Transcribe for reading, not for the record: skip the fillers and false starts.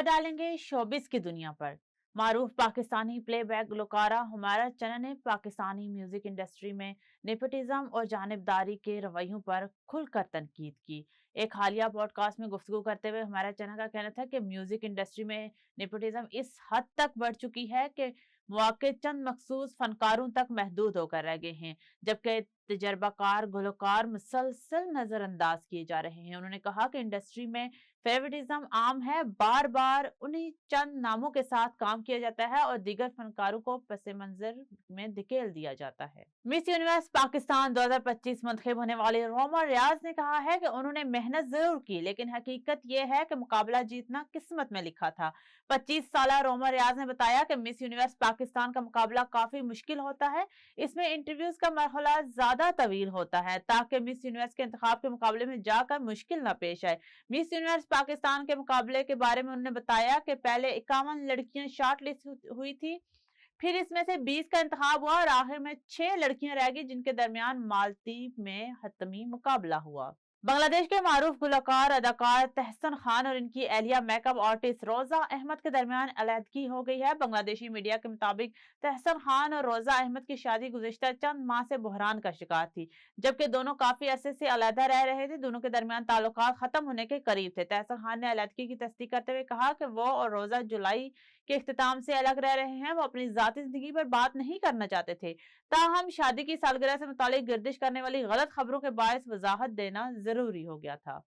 डालेंगे शोबिस की दुनिया पर। मारूफ पाकिस्तानी प्लेबैक गुलकारा हुमायरा चन्ना ने पाकिस्तानी म्यूजिक इंडस्ट्री में नेपोटिज्म और जानिबदारी के रवैयों पर खुलकर तनकीद की। एक हालिया पॉडकास्ट में गुफ्तगू करते हुए हुमायरा चन्ना का कहना था कि म्यूजिक इंडस्ट्री में नेपोटिज्म इस हद तक बढ़ चुकी है कि मौके चंद मखसूस फनकारों तक महदूद होकर रह गए हैं, जबकि तजर्बाकार गुलकार मुसलसल नजरअंदाज किए जा रहे हैं। उन्होंने कहा कि इंडस्ट्री में फेवरेटिज्म आम है, बार बार उन्हीं चंद नामों के साथ काम किया जाता है और दीगर फनकारों को पस मंजर में धकेल दिया जाता है। मिस यूनिवर्स पाकिस्तान 2025 मुंतखब होने वाली रोमा रियाज ने कहा है कि उन्होंने मेहनत जरूर की, लेकिन हकीकत यह है कि मुकाबला जीतना किस्मत में लिखा था। 25 साल रोमा रियाज ने बताया कि मिस यूनिवर्स पाकिस्तान का मुकाबला काफी मुश्किल होता है। इसमें इंटरव्यूज का मरहला ज्यादा तवील होता है ताकि मिस यूनिवर्स के इंतखाब के मुकाबले में जाकर मुश्किल न पेश आए। मिस यूनिवर्स पाकिस्तान के मुकाबले के बारे में उन्होंने बताया कि पहले 51 लड़कियां शॉर्ट लिस्ट हुई थी, फिर इसमें से 20 का इंतखाब हुआ और आखिर में 6 लड़कियां रह गई, जिनके दरमियान मालदीव में हतमी मुकाबला हुआ। बांग्लादेश के मारूफ गुलकार अदाकार तहसन खान और इनकी एहलिया मेकअप आर्टिस्ट रोजा अहमद के दरमियान अलहदगी हो गई है। बांग्लादेशी मीडिया के मुताबिक तहसन खान और रोजा अहमद की शादी गुज़िश्ता चंद माह से बहरान का शिकार थी, जबकि दोनों काफी अरसे से अलहदा रह रहे थे। दोनों के दरमियान ताल्लुकात खत्म होने के करीब थे। तहसन खान ने अलहदगी की तस्दीक करते हुए कहा कि वो और रोजा जुलाई के इख्तिताम से अलग रह रहे हैं। वो अपनी जाती जिंदगी पर बात नहीं करना चाहते थे, ताहम शादी की सालगिरह से मुतालिक गर्दिश करने वाली गलत खबरों के बायस वजाहत देना जरूरी हो गया था।